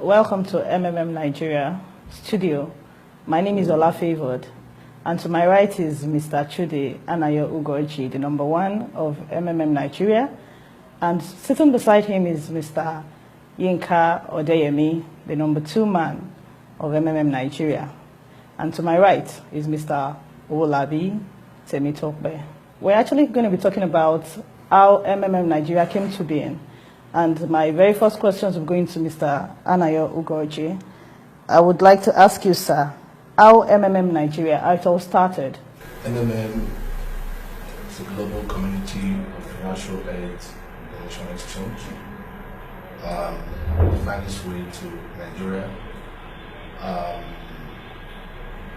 welcome to MMM Nigeria studio. My name is Ola Favored, and to my right is Mr. Chude Anayo Ugochi, the number one of MMM Nigeria, and sitting beside him is Mr. Yinka Odeyemi, the number two man of MMM Nigeria, and to my right is Mr. Owolabi Temitope. We're actually going to be talking about how MMM Nigeria came to being. And my very first question is going to Mr. Anayo Ugochi. I would like to ask you, sir, how MMM Nigeria, how it all started? MMM is a global community of financial aid donation exchange. We find its way to Nigeria.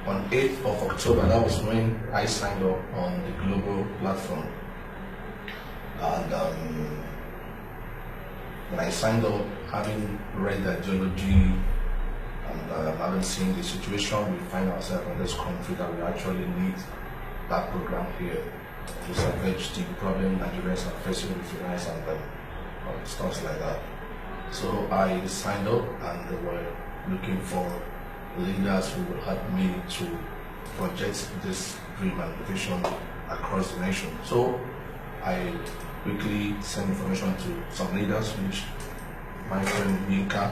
On 8th of October, that was when I signed up on the global platform. And when I signed up, having read the ideology and having seen the situation we find ourselves in this country, that we actually need that program here to salvage the problem Nigerians are facing with finance and stuff like that. So I signed up, and they were looking for leaders who would help me to project this dream and vision across the nation. So I quickly sent information to some leaders, which my friend Yinka,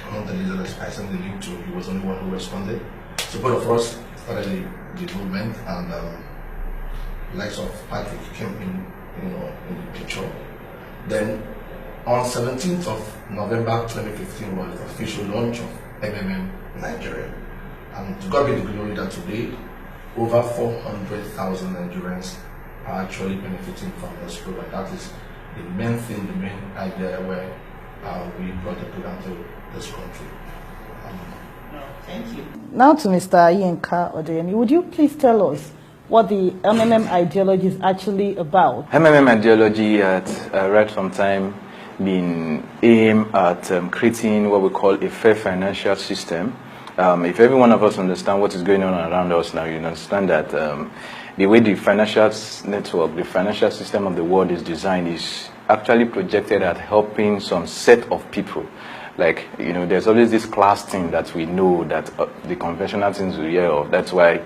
one of the leaders I sent the link to, he was the only one who responded. So both of us started the movement, and likes of Patrick came in the picture. Then on 17th of November 2015 was the official launch of MMM Nigeria. And to God be the glory that today, over 400,000 Nigerians are actually benefiting from this program. That is the main thing, the main idea where we brought the program to this country. Thank you. Now to Mr. Yinka Odeyemi, would you please tell us what the MMM ideology is actually about? MMM ideology at right from time been aimed at creating what we call a fair financial system. If every one of us understand what is going on around us now, you understand that the way the financial network, the financial system of the world is designed is actually projected at helping some set of people. Like, there's always this class thing that we know that the conventional things we hear of. That's why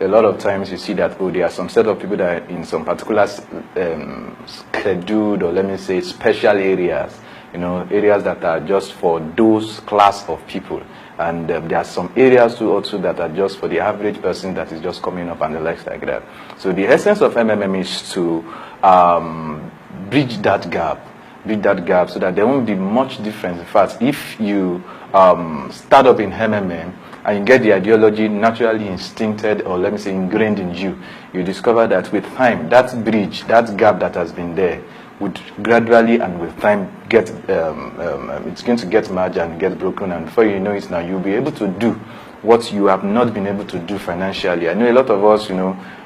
a lot of times you see that, there are some set of people that are in some particular scheduled, or let me say special areas, areas that are just for those class of people. And there are some areas too also that are just for the average person that is just coming up and the likes like that. So the essence of MMM is to bridge that gap so that there won't be much difference. In fact, if you start up in MMM and you get the ideology naturally instincted, or let me say ingrained in you, you discover that with time, that bridge, that gap that has been there, would gradually and with time get, it's going to get merged and get broken, and before you know it now, you'll be able to do what you have not been able to do financially. I know a lot of us,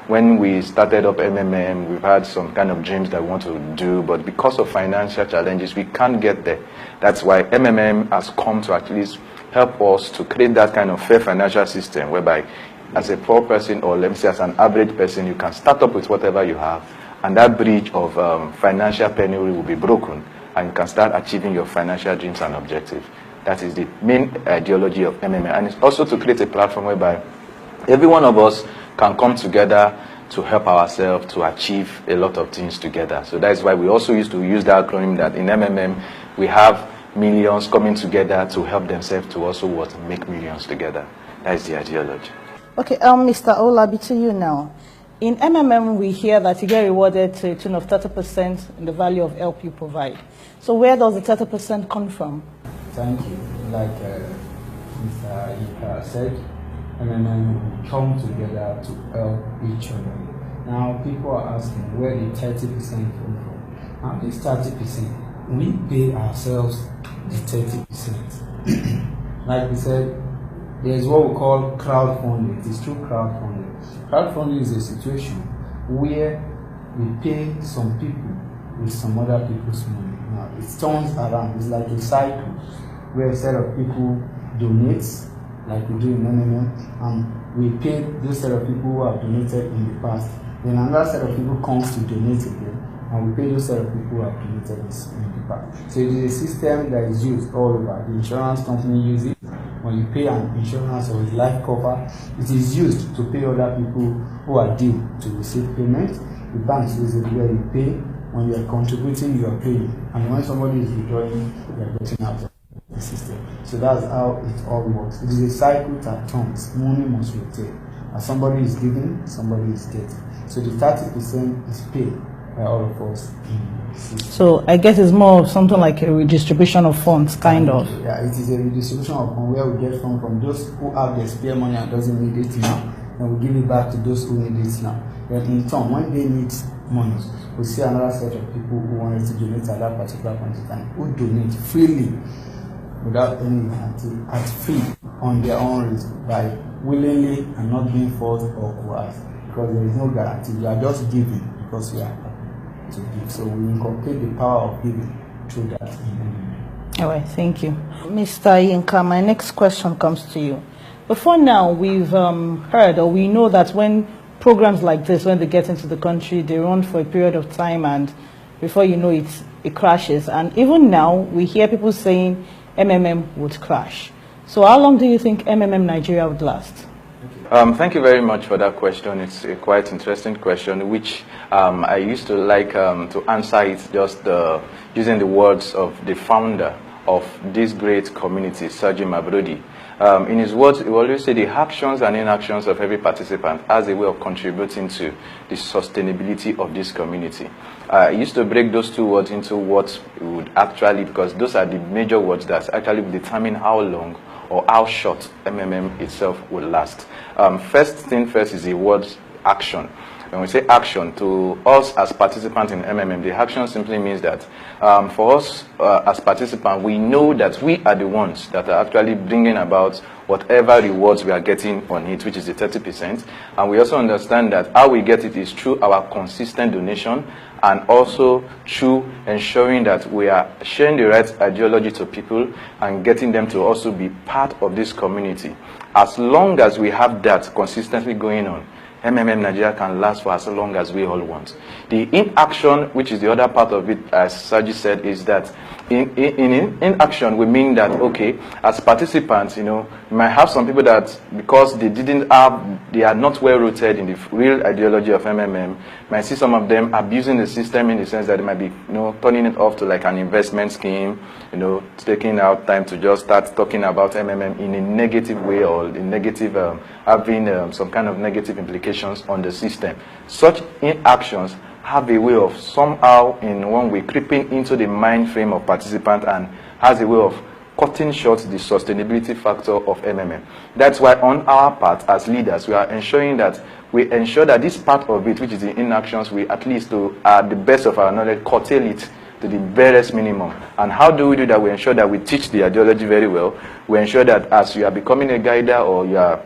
when we started up MMM, we've had some kind of dreams that we want to do, but because of financial challenges, we can't get there. That's why MMM has come to at least help us to create that kind of fair financial system, whereby as a poor person, or let me say as an average person, you can start up with whatever you have, and that bridge of financial penury will be broken, and you can start achieving your financial dreams and objectives. That is the main ideology of MMM. And it's also to create a platform whereby every one of us can come together to help ourselves to achieve a lot of things together. So that is why we also used to use the acronym that in MMM we have millions coming together to help themselves to also make millions together. That is the ideology. Okay, Mr. Owolabi, to you now. In MMM, we hear that you get rewarded to a tune of 30% in the value of help you provide. So where does the 30% come from? Thank you. Like Mr. Yinka said, MMM come together to help each other. Now people are asking where the 30% come from. Now this 30%, we pay ourselves the 30%. Like we said, there is what we call crowdfunding. It is through crowdfunding. Crowdfunding is a situation where we pay some people with some other people's money. Now it turns around. It's like a cycle where a set of people donate, like we do in MMM, and we pay this set of people who have donated in the past. Then another set of people comes to donate again, and we pay those set of people who have donated this in the past. So it is a system that is used all over. The insurance company uses it. When you pay an insurance or a life cover, it is used to pay other people who are due to receive payment. The banks use it where you pay. When you are contributing, you are paying. And when somebody is withdrawing, you are getting out of the system. So that's how it all works. It is a cycle that turns. Money must rotate. As somebody is giving, somebody is getting. So the 30% is paid by all of us in the system. So I guess it's more of something like a redistribution of funds, kind of. Yeah, it is a redistribution of funds where we get from those who have their spare money and doesn't need it now, and we give it back to those who need it now. Then in turn, when they need money, we see another set of people who wanted to donate at that particular point in time, who donate freely without any guarantee, at free on their own risk, by willingly and not being forced or coerced, because there is no guarantee. You are just giving because you are happy to give. So we inculcate the power of giving through that. All right, thank you. Mr. Yinka, my next question comes to you. Before now, we've heard, or we know that when programs like this, when they get into the country, they run for a period of time, and before you know it, it crashes. And even now, we hear people saying MMM would crash. So how long do you think MMM Nigeria would last? Thank you very much for that question. It's a quite interesting question, which I used to like to answer it just using the words of the founder of this great community, Sergio Mabrodi. In his words, he always say the actions and inactions of every participant as a way of contributing to the sustainability of this community. I used to break those two words into what would actually, because those are the major words that actually will determine how long or how short MMM itself will last. First thing first is the word action. When we say action, to us as participants in MMM, the action simply means that for us as participants, we know that we are the ones that are actually bringing about whatever rewards we are getting on it, which is the 30%. And we also understand that how we get it is through our consistent donation, and also through ensuring that we are sharing the right ideology to people and getting them to also be part of this community. As long as we have that consistently going on, MMM Nigeria can last for as long as we all want. The inaction, which is the other part of it, as Saji said, is that in action, we mean that, okay, as participants, you know, you might have some people that, because they are not well rooted in the real ideology of MMM, might see some of them abusing the system in the sense that they might be, you know, turning it off to like an investment scheme, you know, taking out time to just start talking about MMM in a negative way, or in negative, having some kind of negative implications on the system. Such inactions have a way of somehow, in one way, creeping into the mind frame of participants and has a way of cutting short the sustainability factor of MMM. That's why on our part as leaders, we are ensuring that this part of it, which is the inactions, we at least to the best of our knowledge curtail it to the barest minimum. And how do we do that? We ensure that we teach the ideology very well. We ensure that as you are becoming a guider, or you are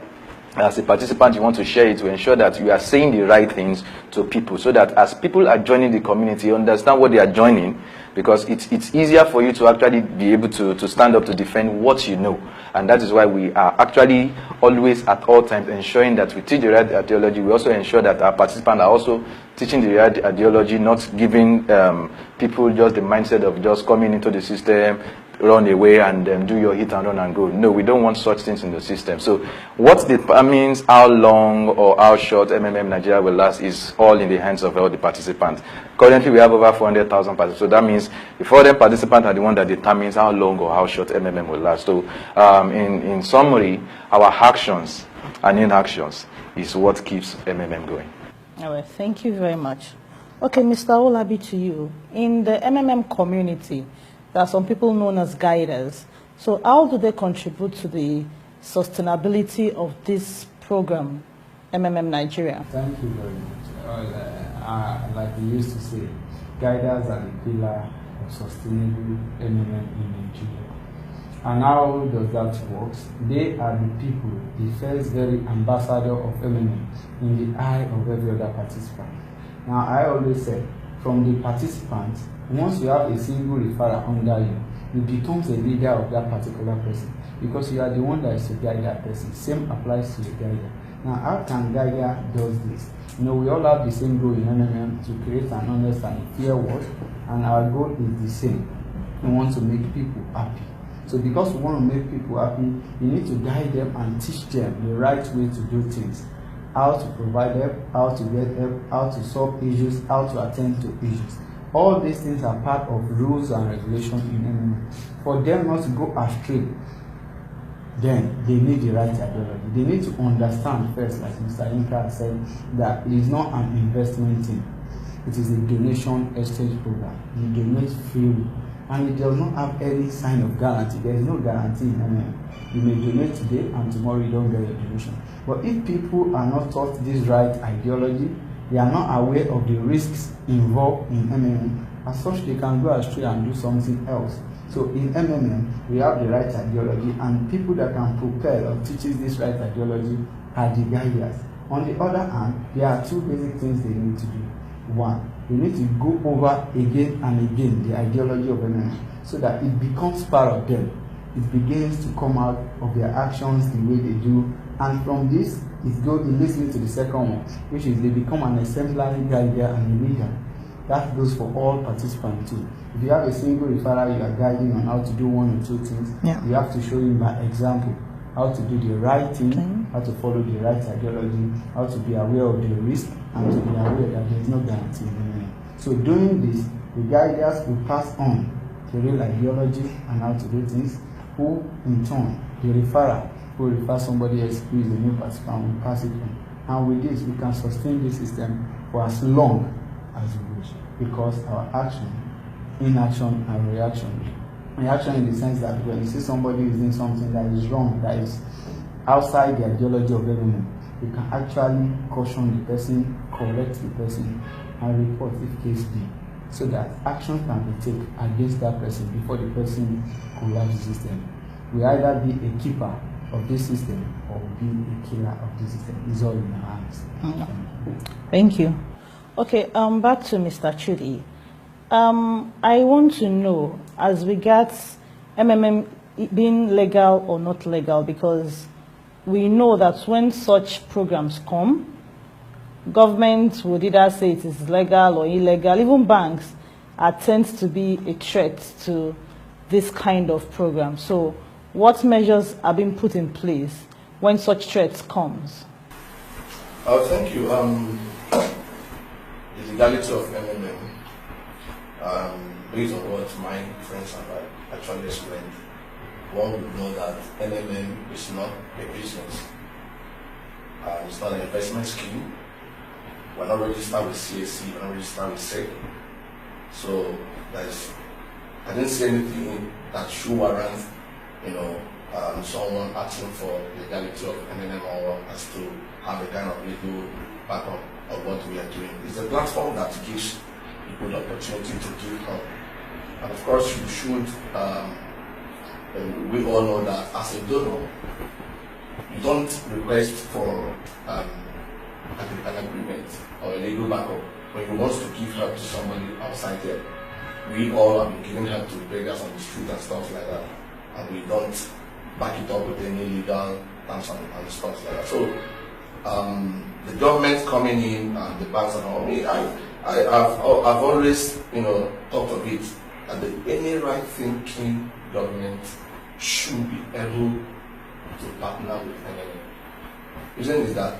as a participant, you want to share it, to ensure that you are saying the right things to people, so that as people are joining the community, you understand what they are joining, because it's easier for you to actually be able to stand up to defend what you know. And that is why we are actually always at all times ensuring that we teach the right ideology. We also ensure that our participants are also teaching the right ideology, not giving people just the mindset of just coming into the system, run away and do your hit and run and go. No, we don't want such things in the system. So what determines how long or how short MMM Nigeria will last is all in the hands of all the participants. Currently, we have over 400,000 participants. So that means the 400 participants are the one that determines how long or how short MMM will last. So in summary, our actions and inactions is what keeps MMM going. All right, thank you very much. Okay, Mr. Olabi, to you. In the MMM community, there are some people known as guiders. So how do they contribute to the sustainability of this program, MMM Nigeria? Thank you very much. Like we used to say, guiders are the pillar of sustainable MMM in Nigeria. And how does that work? They are the people, the first very ambassador of MMM in the eye of every other participant. Now, I always say, from the participants, once you have a single referrer under you, you become the leader of that particular person, because you are the one that is to guide that person. Same applies to the guider. Now, how can Gaia does this? You know, we all have the same goal in MMM to create an honest and fair world, and our goal is the same. We want to make people happy. So because we want to make people happy, we need to guide them and teach them the right way to do things. How to provide help, how to get help, how to solve issues, how to attend to issues. All these things are part of rules and regulations in MMM. For them not to go astray, then they need the right ideology. They need to understand first, like Mr. Inka said, that it is not an investment thing. It is a donation exchange program. You donate freely, and it does not have any sign of guarantee. There is no guarantee in MMM. You may donate today and tomorrow you don't get your donation. But if people are not taught this right ideology, they are not aware of the risks involved in MMM, as such they can go astray and do something else. So in MMM, we have the right ideology, and people that can propel or teaches this right ideology are the guides. On the other hand, there are two basic things they need to do. One, they need to go over again and again the ideology of MMM so that it becomes part of them. It begins to come out of their actions the way they do, and from this, it leads me to the second one, which is they become an exemplary guide and a leader. That goes for all participants too. If you have a single referral you are guiding on how to do one or two things, you have to show him by example how to do the right thing, how to follow the right ideology, how to be aware of the risk, and to be aware that there is no guarantee in anything. So doing this, the guiders will pass on the real ideology and how to do things, who in turn, the referrer, who refers somebody else who is a new participant, will pass it on. And with this, we can sustain this system for as long as we wish, because our action, inaction, and reaction. Reaction in the sense that when you see somebody is doing something that is wrong, that is outside the ideology of MMM, you can actually caution the person, correct the person, and report if case be, so that action can be taken against that person before the person collapses the system. We either be a keeper of this system or be a killer of this system. It's all in our hands. Thank you. Okay, back to Mr. Chudi. I want to know, as regards MMM being legal or not legal, because we know that when such programs come, government would either say it is legal or illegal. Even banks tend to be a threat to this kind of program. So what measures are being put in place when such threats comes? Thank you. The legality of MMM, based on what my friends have actually explained, one would know that MMM is not a business. It's not an investment scheme. We're not registered with CAC, we're not registered with SEC. So I didn't see anything that should warrant, someone asking for legality of MMM or as to have a kind of legal backup of what we are doing. It's a platform that gives people the opportunity to give help. And of course, you should, we all know that as a donor, you don't request for an agreement or a legal backup when you want to give help to somebody outside there. We all have been giving help to beggars on the street and stuff like that, and we don't back it up with any legal terms and stuff like that. So the government coming in and the banks and all, I've always thought of it that any right thinking government should be able to partner with MMM. The reason is that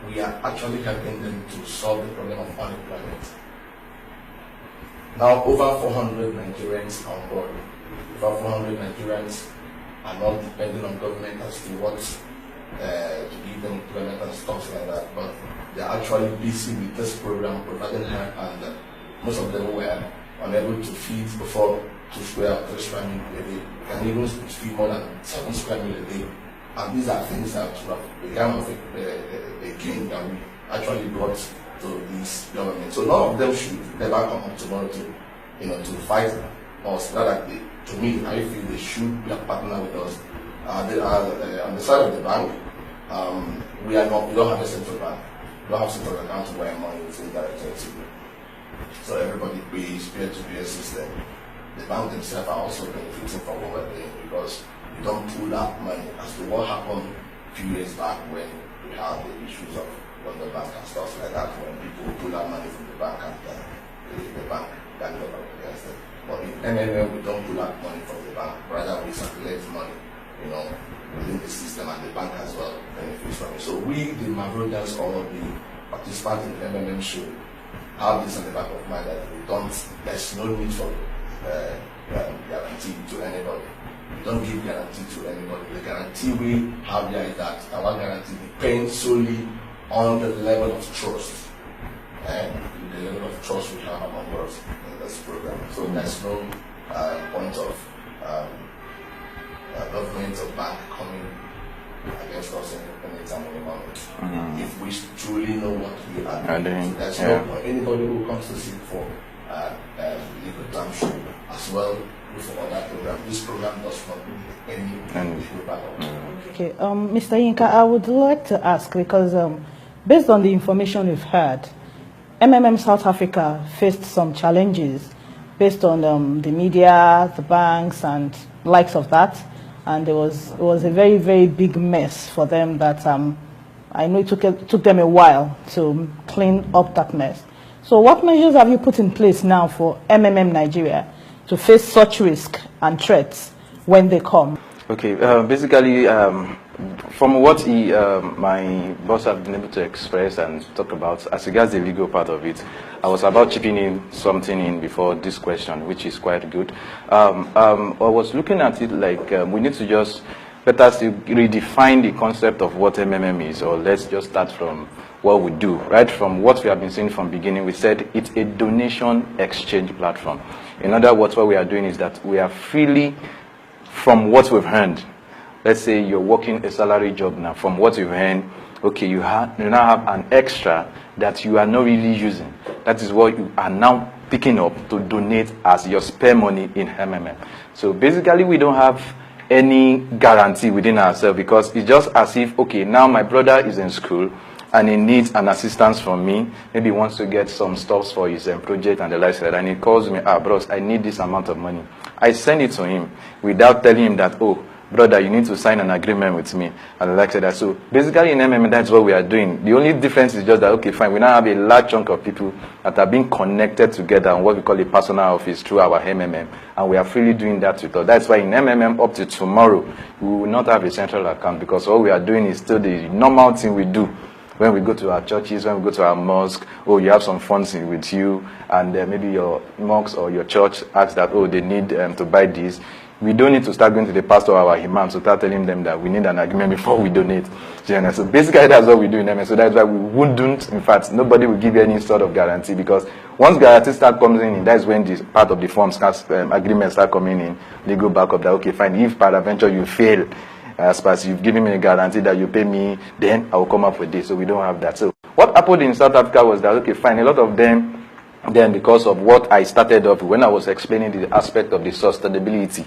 we are actually helping them to solve the problem of unemployment. Now over 400 Nigerians are on board. Over 400 Nigerians are not depending on government as to what to give them employment and stuff like that, but they're actually busy with this program providing help, and most of them were unable to feed before 2 square or 3 square meals a day, and even feed more than 7 square meals a day. And these are things that began of a gain that we actually brought to this government. So none of them should never come up tomorrow to fight us. Rather, to me, I feel they should be a partner with us. They are on the side of the bank. We don't have a central bank. We don't have central accounts where money is indirected to. So everybody pays peer-to-peer system. The bank themselves are also benefiting from what we're doing, because you don't pull that money as to what happened few years back when we had the issues of London Bank and stuff like that, when people pull out money from the bank and the bank got up against it. But in MMM, we don't pull out money from the bank, rather we circulate money, within the system, and the bank as well benefits from it. So we, the Mavrodians, or the participants in the MMM should have this in the back of mind that there's no need for guarantee to anybody. We don't give guarantee to anybody. The guarantee we have here is that our guarantee depends solely on the level of trust and the level of trust we have among us in this program. So there's no point of government or bank coming against us any time of the moment. If we truly know what we are doing, so there's no point. Anybody who comes to seek for legal terms should as well look for other programs. This program does not do any legal backup. Okay, Mr. Yinka, I would like to ask, because based on the information we've heard, MMM South Africa faced some challenges based on the media, the banks, and likes of that. And it was a very, very big mess for them that I know it took them a while to clean up that mess. So what measures have you put in place now for MMM Nigeria to face such risk and threats when they come? Okay, basically, from what my boss have been able to express and talk about, as regards the legal part of it, I was about chipping in something in before this question, which is quite good. I was looking at it like we need to just better redefine the concept of what MMM is, or let's just start from what we do. Right from what we have been saying from the beginning, we said it's a donation exchange platform. In other words, what we are doing is that we are freely, from what we've earned, let's say you're working a salary job now, from what you've earned, okay, you now have an extra that you are not really using. That is what you are now picking up to donate as your spare money in MMM. So basically, we don't have any guarantee within ourselves, because it's just as if, okay, now my brother is in school and he needs an assistance from me. Maybe he wants to get some stuff for his project and the like, and he calls me, bros, I need this amount of money. I send it to him without telling him that, oh, brother, you need to sign an agreement with me, and like that. So basically in MMM, that's what we are doing. The only difference is just that, okay, fine, we now have a large chunk of people that are being connected together on what we call a personal office through our MMM, and we are freely doing that with us. That's why in MMM up to tomorrow, we will not have a central account, because all we are doing is still the normal thing we do. When we go to our churches, when we go to our mosque, oh, you have some funds with you, and maybe your mosque or your church asks that, oh, they need to buy this. We don't need to start going to the pastor or our imam to start telling them that we need an agreement before we donate. So basically, that's what we do in MS. So that's why we wouldn't, in fact, nobody will give you any sort of guarantee, because once guarantee start coming in, that's when this part of the forms agreements start coming in. They go back up that, okay, fine, if peradventure you fail, as far as you've given me a guarantee that you pay me, then I will come up with this. So we don't have that. So what happened in South Africa was that, okay, fine, a lot of them, then because of what I started off when I was explaining the aspect of the sustainability,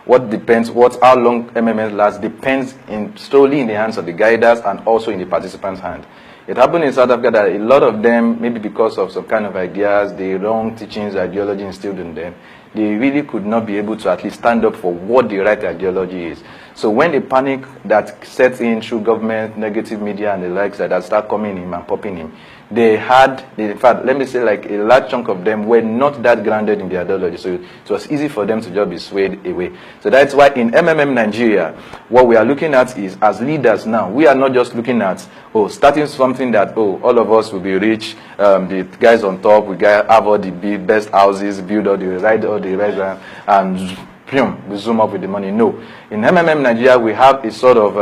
how long MMM lasts depends solely in the hands of the guiders and also in the participants' hand. It happened in South Africa that a lot of them, maybe because of some kind of ideas, the wrong teachings, ideology instilled in them, they really could not be able to at least stand up for what the right ideology is. So when the panic that sets in through government, negative media, and the likes that start coming in and popping in, in fact, let me say, like a large chunk of them were not that grounded in the ideology. So it was easy for them to just be swayed away. So that's why in MMM Nigeria, what we are looking at is, as leaders now, we are not just looking at, starting something that, all of us will be rich, the guys on top, we have all the best houses, build all the restaurants, and we zoom up with the money. No. In MMM Nigeria, we have a sort of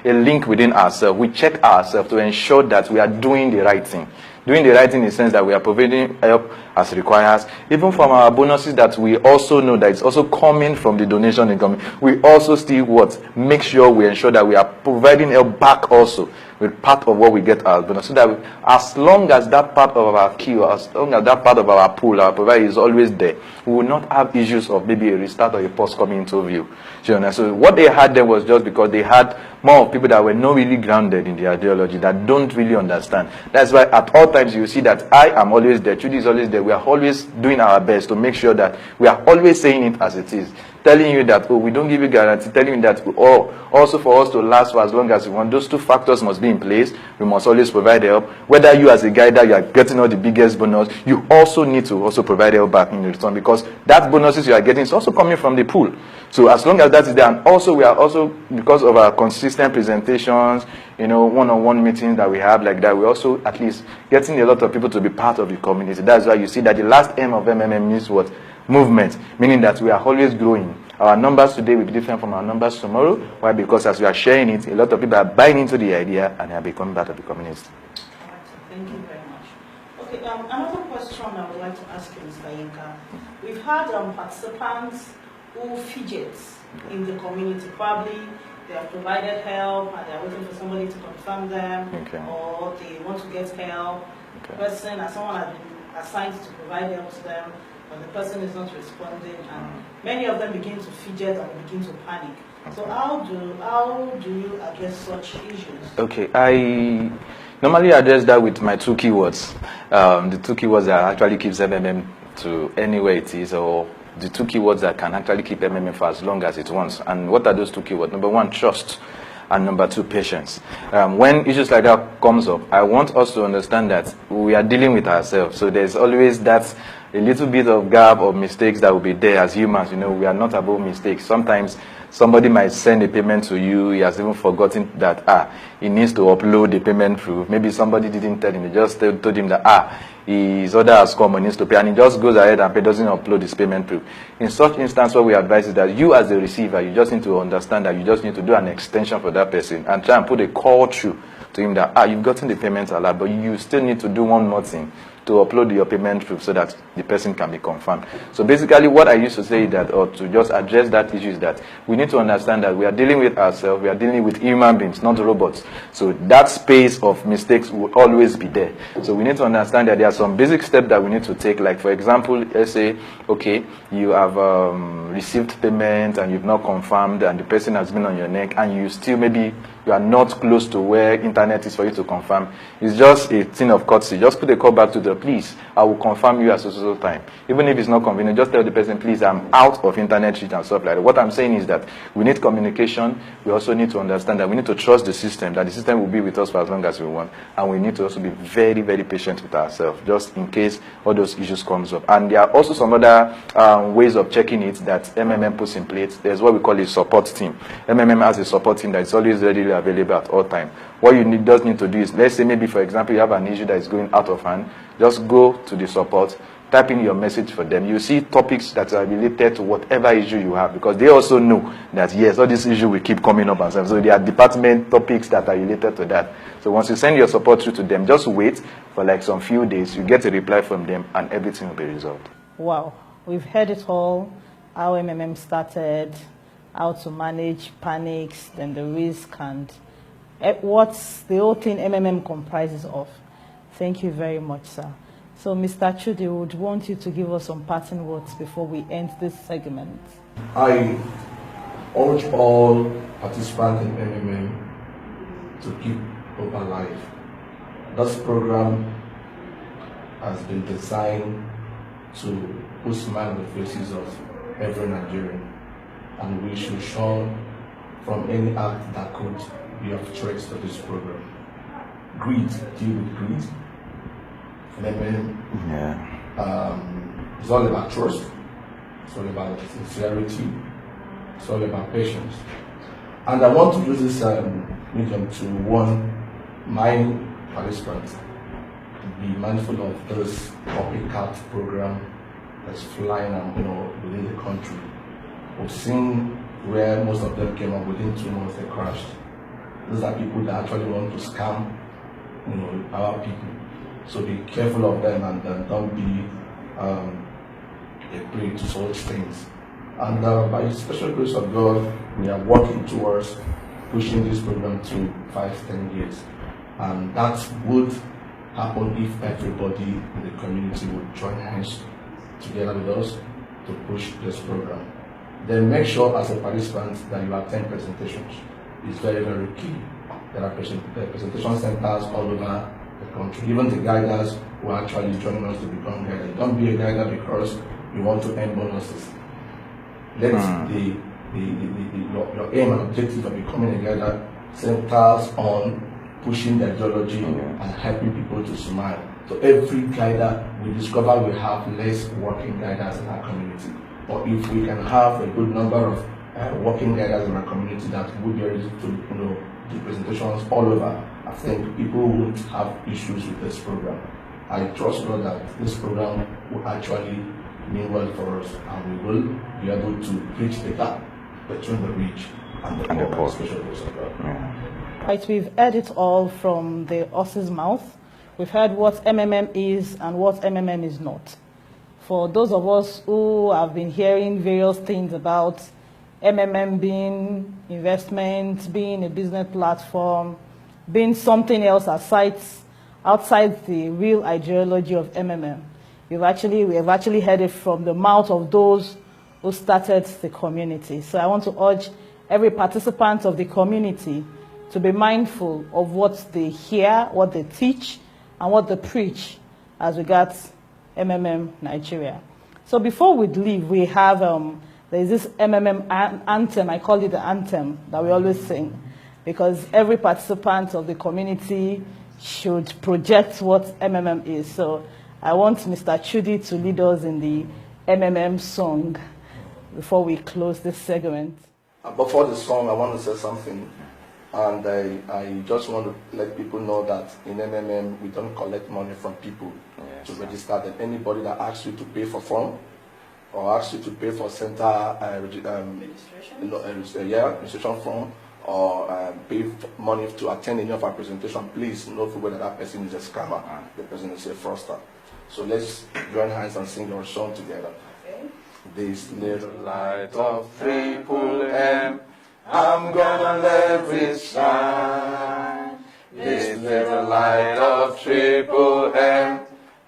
a link within ourselves. We check ourselves to ensure that we are doing the right thing. Doing the right thing in the sense that we are providing help as requires, even from our bonuses that we also know that it's also coming from the donation income. We also still make sure we ensure that we are providing help back also with part of what we get as bonus, so that as long as that part of our queue, as long as that part of our pool, our provider is always there, we will not have issues of maybe a restart or a pause coming into view. So what they had there was just because they had more of people that were not really grounded in the ideology, that don't really understand. That's why at all times you see that I am always there, Chudi is always there. We are always doing our best to make sure that we are always saying it as it is. Telling you that, oh, we don't give you guarantee, telling you that, oh, also for us to last for as long as we want, those two factors must be in place. We must always provide help. Whether you as a guider, you are getting all the biggest bonus, you also need to also provide help back in return, because that bonuses you are getting is also coming from the pool. So as long as that is there, and also we are also, because of our consistent presentations, you know, one-on-one meetings that we have like that, we're also at least getting a lot of people to be part of the community. That's why you see that the last M of MMM means what? Movement, meaning that we are always growing. Our numbers today will be different from our numbers tomorrow. Why? Because as we are sharing it, a lot of people are buying into the idea and they are becoming part of the community. Thank you very much. Okay, another question I would like to ask you, Mr. Yinka. We've had participants who fidget in the community. Probably they have provided help and they are waiting for somebody to confirm them, or they want to get help. The person, as someone has been assigned to provide help to them, but the person is not responding, and many of them begin to fidget and begin to panic. So how do you address such issues? Okay, I normally address that with my two keywords. The two keywords that actually keeps MMM to anywhere it is, or the two keywords that can actually keep MMM for as long as it wants. And what are those two keywords? Number one, trust. And number two, patience. When issues like that comes up, I want us to understand that we are dealing with ourselves. So there's always that a little bit of gap or mistakes that will be there as humans. You know, we are not above mistakes. Sometimes somebody might send a payment to you. He has even forgotten that he needs to upload the payment proof. Maybe somebody didn't tell him. They just told him that his order has come and needs to pay, and he just goes ahead and doesn't upload his payment proof. In such instance, what we advise is that you as the receiver, you just need to understand that you just need to do an extension for that person and try and put a call through to him that you've gotten the payment alert, but you still need to do one more thing, to upload your payment proof so that the person can be confirmed. So basically what I used to say is that, or to just address that issue, is that we need to understand that we are dealing with ourselves, we are dealing with human beings, not robots. So that space of mistakes will always be there. So we need to understand that there are some basic steps that we need to take. Like for example, let's say, okay, you have received payment and you've not confirmed, and the person has been on your neck, and you still maybe you are not close to where internet is for you to confirm. It's just a thing of courtesy. Just put a call back to the please, I will confirm you at so time. Even if it's not convenient, just tell the person, please, I'm out of internet reach and stuff like that. What I'm saying is that we need communication. We also need to understand that we need to trust the system, that the system will be with us for as long as we want. And we need to also be very, very patient with ourselves, just in case all those issues comes up. And there are also some other ways of checking it that MMM puts in place. There's what we call a support team. MMM has a support team that is always readily available at all times. What you just need to do is, let's say maybe for example you have an issue that is going out of hand, just go to the support, type in your message for them. You see topics that are related to whatever issue you have, because they also know that yes, all these issues will keep coming up and stuff. So there are department topics that are related to that. So once you send your support through to them, just wait for like some few days, you get a reply from them and everything will be resolved. Wow, we've heard it all, how MMM started, how to manage panics, then the risk, and what's the whole thing MMM comprises of. Thank you very much, sir. So, Mr. Chudi, would want you to give us some parting words before we end this segment. I urge all participants in MMM to keep hope alive. This program has been designed to put smile on the faces of every Nigerian, and we should shun from any act that could be of threat to this program. Greed, deal with greed. It's all about trust, it's all about sincerity, it's all about patience. And I want to use this medium to warn my participants to be mindful of this copycat program that's flying within the country. We've seen where most of them came up within 2 months they crashed. Those are people that actually want to scam our people. So be careful of them and don't be a prey to such things. And by the special grace of God, we are working towards pushing this program to 5-10 years. And that would happen if everybody in the community would join hands together with us to push this program. Then make sure as a participant that you attend presentations. is very, very key. There are presentation centers all over the country. Even the guiders who are actually joining us to become guiders. Don't be a guider because you want to earn bonuses. Let your aim and objective of becoming a guider centers on pushing the ideology and helping people to smile. So every guider we discover we have less working guiders in our community. But if we can have a good number of working guiders in our community that would be ready to do presentations all over, I think people won't have issues with this program. I trust God that this program will actually mean well for us, and we will be able to bridge the gap between the rich and the poor, especially those of God. Right, we've heard it all from the horse's mouth. We've heard what MMM is and what MMM is not. For those of us who have been hearing various things about MMM being investment, being a business platform, being something else outside the real ideology of MMM, we have actually heard it from the mouth of those who started the community. So I want to urge every participant of the community to be mindful of what they hear, what they teach, and what they preach as regards MMM Nigeria. So before we leave, we have there's this MMM anthem. I call it the anthem that we always sing, because every participant of the community should project what MMM is. So I want Mr. Chudi to lead us in the MMM song before we close this segment. Before the song, I want to say something. And I just want to let people know that in MMM, we don't collect money from people to register them. Anybody that asks you to pay for form or asks you to pay for center registration form or pay money to attend any of our presentation, please know whether that person is a scammer and the person is a fraudster. So let's join hands and sing our song together. Okay. This little light of triple M, I'm gonna let it shine. This little light of triple M,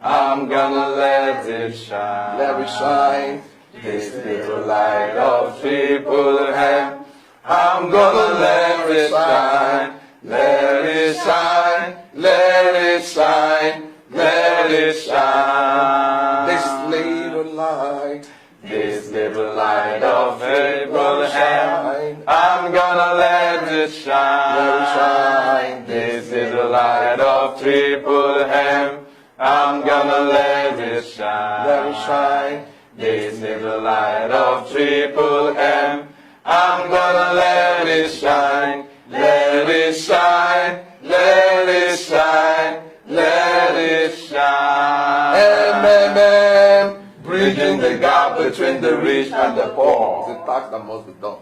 I'm gonna let it shine. Let it shine. This little light of triple M, I'm gonna let it shine. Let it shine. Let it shine. Let it shine. This little light. This little light of Abraham, I'm gonna let it shine. Let it shine. This little light of Triple M, I'm gonna let it shine. Let it shine. This little light of Triple M, I'm gonna let it shine. Let it shine. Let it shine. Let it shine. MMM. Bridging the gap between the rich and the poor. It's a task that must be done.